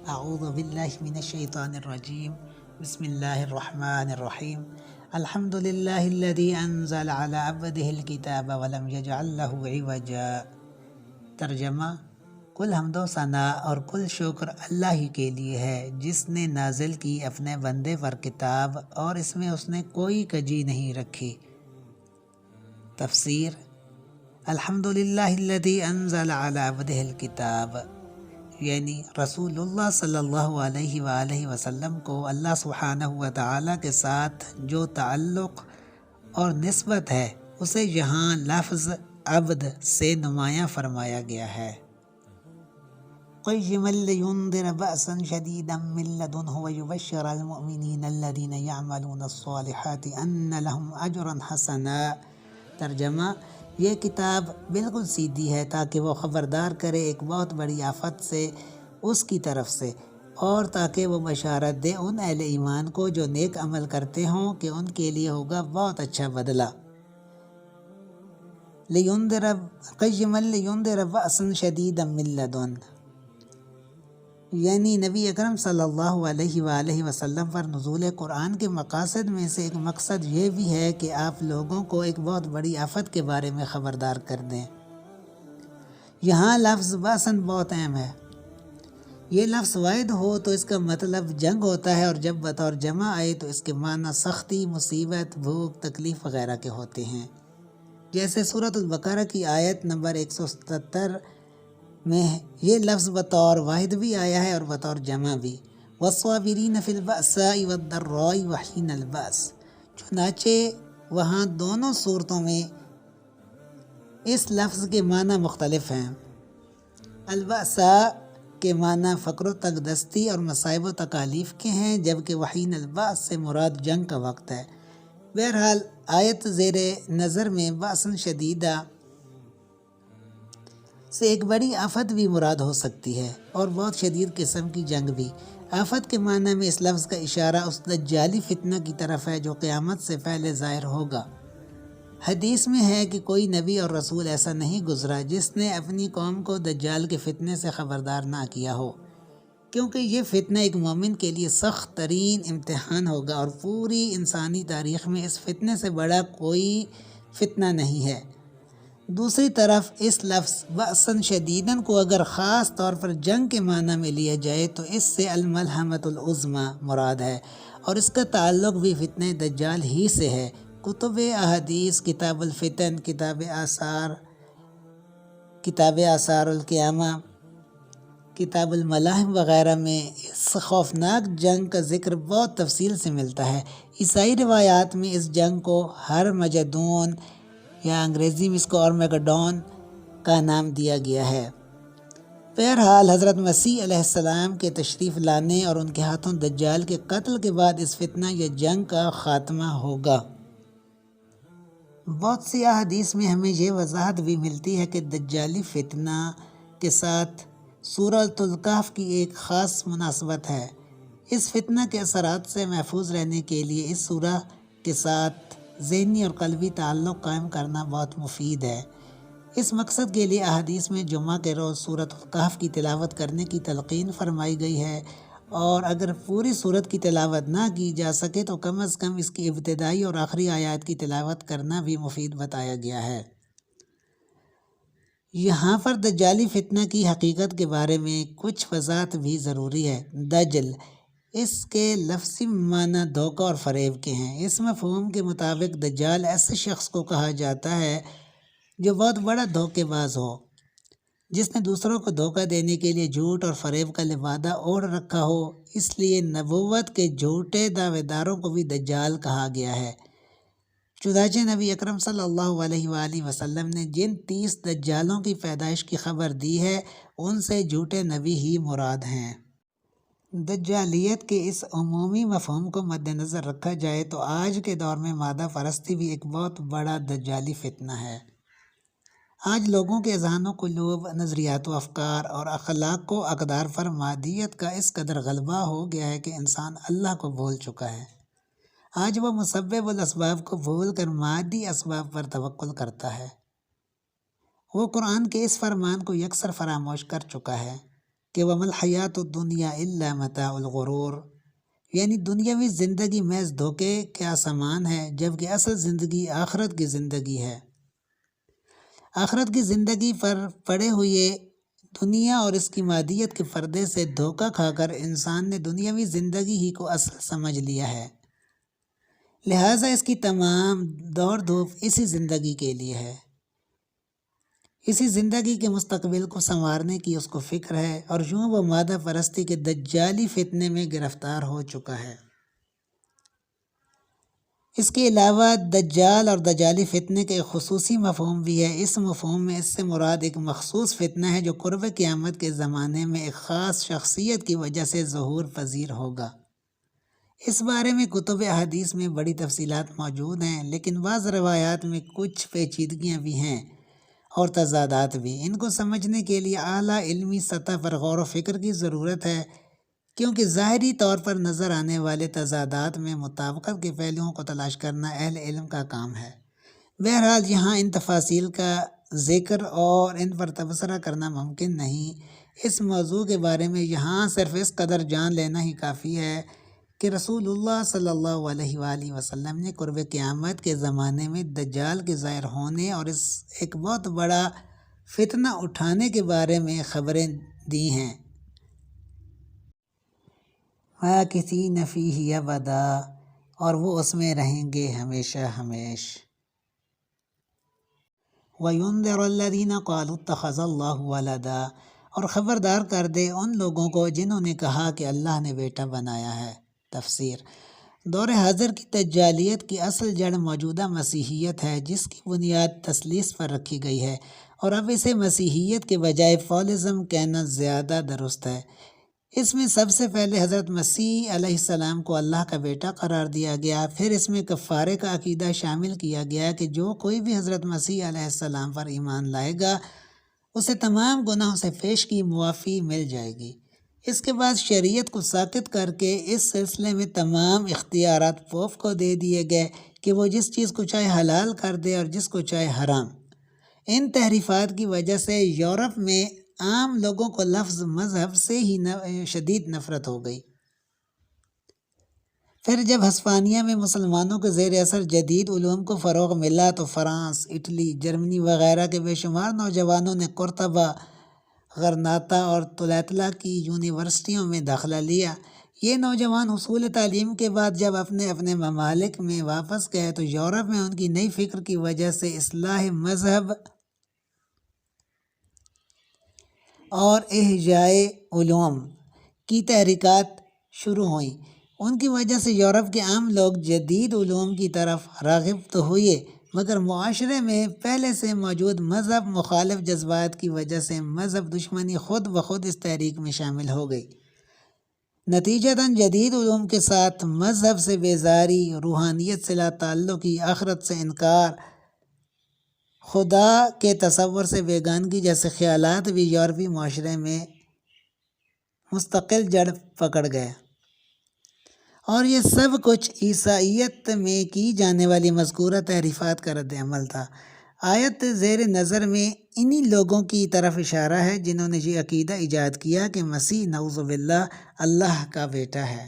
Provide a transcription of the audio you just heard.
اعوذ باللہ من الشیطان الرجیم بسم اللہ الرحمن الرحیم الحمد للہ الذی انزل علی عبدہ الکتاب ولم یجعل لہ عوجا۔ ترجمہ: کل حمد و ثنا اور کل شکر اللہ ہی کے لیے ہے جس نے نازل کی اپنے بندے پر کتاب اور اس میں اس نے کوئی کجی نہیں رکھی۔ تفسیر: الحمدللہ الذی انزل علی عبدہ الکتاب، یعنی رسول اللہ صلی اللہ علیہ وآلہ وسلم کو اللہ سبحانہ و تعالیٰ کے ساتھ جو تعلق اور نسبت ہے اسے یہاں لفظ عبد سے نمایاں فرمایا گیا ہے۔ قیما لینذر بأسا شدیدا من لدنہ ویبشر المؤمنین الذین یعملون الصالحات ان لهم اجرا حسنا۔ ترجمہ: یہ کتاب بالکل سیدھی ہے تاکہ وہ خبردار کرے ایک بہت بڑی آفت سے اس کی طرف سے، اور تاکہ وہ بشارت دے ان اہل ایمان کو جو نیک عمل کرتے ہوں کہ ان کے لیے ہوگا بہت اچھا بدلہ۔ قیما لینذر بأسا شدیدا من لدن، یعنی نبی اکرم صلی اللہ علیہ وآلہ وسلم پر نزول قرآن کے مقاصد میں سے ایک مقصد یہ بھی ہے کہ آپ لوگوں کو ایک بہت بڑی آفت کے بارے میں خبردار کر دیں۔ یہاں لفظ بأسن بہت اہم ہے۔ یہ لفظ واحد ہو تو اس کا مطلب جنگ ہوتا ہے، اور جب بطور جمع آئے تو اس کے معنی سختی، مصیبت، بھوک، تکلیف وغیرہ کے ہوتے ہیں، جیسے سورۃ البقرہ کی آیت نمبر 177 میں یہ لفظ بطور واحد بھی آیا ہے اور بطور جمع بھی۔ والصابرین فی البأساء والضراء وحین البأس۔ چنانچہ وہاں دونوں صورتوں میں اس لفظ کے معنی مختلف ہیں۔ البأساء کے معنی فقر و تنگدستی اور مصائب و تکالیف کے ہیں، جبکہ وحین البأس سے مراد جنگ کا وقت ہے۔ بہرحال آیت زیر نظر میں بأسن شدیدہ سے ایک بڑی آفت بھی مراد ہو سکتی ہے، اور بہت شدید قسم کی جنگ بھی۔ آفت کے معنی میں اس لفظ کا اشارہ اس دجالی فتنہ کی طرف ہے جو قیامت سے پہلے ظاہر ہوگا۔ حدیث میں ہے کہ کوئی نبی اور رسول ایسا نہیں گزرا جس نے اپنی قوم کو دجال کے فتنے سے خبردار نہ کیا ہو، کیونکہ یہ فتنہ ایک مومن کے لیے سخت ترین امتحان ہوگا، اور پوری انسانی تاریخ میں اس فتنے سے بڑا کوئی فتنہ نہیں ہے۔ دوسری طرف اس لفظ بأسن شدیدن کو اگر خاص طور پر جنگ کے معنی میں لیا جائے تو اس سے الملحمۃ العظمیٰ مراد ہے، اور اس کا تعلق بھی فتنہ دجال ہی سے ہے۔ کتب احادیث، کتاب الفتن، کتاب آثار القیامہ، کتاب الملاحم وغیرہ میں اس خوفناک جنگ کا ذکر بہت تفصیل سے ملتا ہے۔ عیسائی روایات میں اس جنگ کو ہرمجدون یا انگریزی میں اس کو آرمیگڈون کا نام دیا گیا ہے۔ بہرحال حضرت مسیح علیہ السلام کے تشریف لانے اور ان کے ہاتھوں دجال کے قتل کے بعد اس فتنہ یا جنگ کا خاتمہ ہوگا۔ بہت سی احادیث میں ہمیں یہ وضاحت بھی ملتی ہے کہ دجالی فتنہ کے ساتھ سورۃ الکہف کی ایک خاص مناسبت ہے۔ اس فتنہ کے اثرات سے محفوظ رہنے کے لیے اس سورہ کے ساتھ ذہنی اور قلبی تعلق قائم کرنا بہت مفید ہے۔ اس مقصد کے لیے احادیث میں جمعہ کے روز سورۃ الکہف کی تلاوت کرنے کی تلقین فرمائی گئی ہے، اور اگر پوری سورت کی تلاوت نہ کی جا سکے تو کم از کم اس کی ابتدائی اور آخری آیات کی تلاوت کرنا بھی مفید بتایا گیا ہے۔ یہاں پر دجالی فتنہ کی حقیقت کے بارے میں کچھ وضاحت بھی ضروری ہے۔ دجل، اس کے لفظی معنی دھوکہ اور فریب کے ہیں۔ اس مفہوم کے مطابق دجال ایسے شخص کو کہا جاتا ہے جو بہت بڑا دھوکے باز ہو، جس نے دوسروں کو دھوکہ دینے کے لیے جھوٹ اور فریب کا لبادہ اوڑھ رکھا ہو۔ اس لیے نبوت کے جھوٹے دعوے داروں کو بھی دجال کہا گیا ہے۔ چنانچہ نبی اکرم صلی اللہ علیہ وآلہ وسلم نے جن 30 دجالوں کی پیدائش کی خبر دی ہے ان سے جھوٹے نبی ہی مراد ہیں۔ دجالیت کے اس عمومی مفہوم کو مد نظر رکھا جائے تو آج کے دور میں مادہ پرستی بھی ایک بہت بڑا دجالی فتنہ ہے۔ آج لوگوں کے اذہانوں کو لوب، نظریات و افکار اور اخلاق و اقدار پر مادیت کا اس قدر غلبہ ہو گیا ہے کہ انسان اللہ کو بھول چکا ہے۔ آج وہ مسبب الاسباب کو بھول کر مادی اسباب پر توکل کرتا ہے۔ وہ قرآن کے اس فرمان کو یکسر فراموش کر چکا ہے کہ وَمَا الْحَيَاةُ الدُّنْيَا إِلَّا مَتَاعُ الْغُرُورِ، یعنی دنیاوی زندگی محض دھوکے کا سامان ہے، جبکہ اصل زندگی آخرت کی زندگی ہے۔ آخرت کی زندگی پر پڑے ہوئے دنیا اور اس کی مادیت کے پردے سے دھوکہ کھا کر انسان نے دنیاوی زندگی ہی کو اصل سمجھ لیا ہے، لہٰذا اس کی تمام دوڑ دھوپ اسی زندگی کے لیے ہے، اسی زندگی کے مستقبل کو سنوارنے کی اس کو فکر ہے، اور یوں وہ مادہ پرستی کے دجالی فتنے میں گرفتار ہو چکا ہے۔ اس کے علاوہ دجال اور دجالی فتنے کا ایک خصوصی مفہوم بھی ہے۔ اس مفہوم میں اس سے مراد ایک مخصوص فتنہ ہے جو قرب قیامت کے زمانے میں ایک خاص شخصیت کی وجہ سے ظہور پذیر ہوگا۔ اس بارے میں کتب احادیث میں بڑی تفصیلات موجود ہیں، لیکن بعض روایات میں کچھ پیچیدگیاں بھی ہیں اور تضادات بھی۔ ان کو سمجھنے کے لیے اعلیٰ علمی سطح پر غور و فکر کی ضرورت ہے، کیونکہ ظاہری طور پر نظر آنے والے تضادات میں مطابقت کے پہلوؤں کو تلاش کرنا اہل علم کا کام ہے۔ بہرحال یہاں ان تفاصیل کا ذکر اور ان پر تبصرہ کرنا ممکن نہیں۔ اس موضوع کے بارے میں یہاں صرف اس قدر جان لینا ہی کافی ہے کہ رسول اللہ صلی اللہ علیہ وآلہ وسلم نے قرب قیامت کے زمانے میں دجال کے ظاہر ہونے اور اس ایک بہت بڑا فتنہ اٹھانے کے بارے میں خبریں دی ہیں۔ مَاکِثِینَ فِیہِ أَبَدًا، اور وہ اس میں رہیں گے ہمیشہ ہمیش۔ وَيُنذِرَ الَّذِینَ قَالُوا اتَّخَذَ اللَّهُ وَلَدًا، اور خبردار کر دے ان لوگوں کو جنہوں نے کہا کہ اللہ نے بیٹا بنایا ہے۔ تفسیر: دور حاضر کی دجالیت کی اصل جڑ موجودہ مسیحیت ہے، جس کی بنیاد تثلیث پر رکھی گئی ہے، اور اب اسے مسیحیت کے بجائے فالزم کہنا زیادہ درست ہے۔ اس میں سب سے پہلے حضرت مسیح علیہ السلام کو اللہ کا بیٹا قرار دیا گیا، پھر اس میں کفارے کا عقیدہ شامل کیا گیا کہ جو کوئی بھی حضرت مسیح علیہ السلام پر ایمان لائے گا اسے تمام گناہوں سے پیش کی معافی مل جائے گی۔ اس کے بعد شریعت کو ساقط کر کے اس سلسلے میں تمام اختیارات پوپ کو دے دیے گئے کہ وہ جس چیز کو چاہے حلال کر دے اور جس کو چاہے حرام۔ ان تحریفات کی وجہ سے یورپ میں عام لوگوں کو لفظ مذہب سے ہی شدید نفرت ہو گئی۔ پھر جب ہسپانیہ میں مسلمانوں کے زیر اثر جدید علوم کو فروغ ملا تو فرانس، اٹلی، جرمنی وغیرہ کے بے شمار نوجوانوں نے قرطبہ، غرناطہ اور طلعتلہ کی یونیورسٹیوں میں داخلہ لیا۔ یہ نوجوان حصول تعلیم کے بعد جب اپنے اپنے ممالک میں واپس گئے تو یورپ میں ان کی نئی فکر کی وجہ سے اصلاح مذہب اور احیاء علوم کی تحریکات شروع ہوئیں۔ ان کی وجہ سے یورپ کے عام لوگ جدید علوم کی طرف راغب تو ہوئے، مگر معاشرے میں پہلے سے موجود مذہب مخالف جذبات کی وجہ سے مذہب دشمنی خود بخود اس تحریک میں شامل ہو گئی۔ نتیجتاً جدید علوم کے ساتھ مذہب سے بیزاری، روحانیت سے لا تعلقی، آخرت سے انکار، خدا کے تصور سے بیگانگی جیسے خیالات بھی یورپی معاشرے میں مستقل جڑ پکڑ گئے، اور یہ سب کچھ عیسائیت میں کی جانے والی مذکورہ تحریفات کا رد عمل تھا۔ آیت زیر نظر میں انہی لوگوں کی طرف اشارہ ہے جنہوں نے یہ عقیدہ ایجاد کیا کہ مسیح نعوذ باللہ اللہ کا بیٹا ہے۔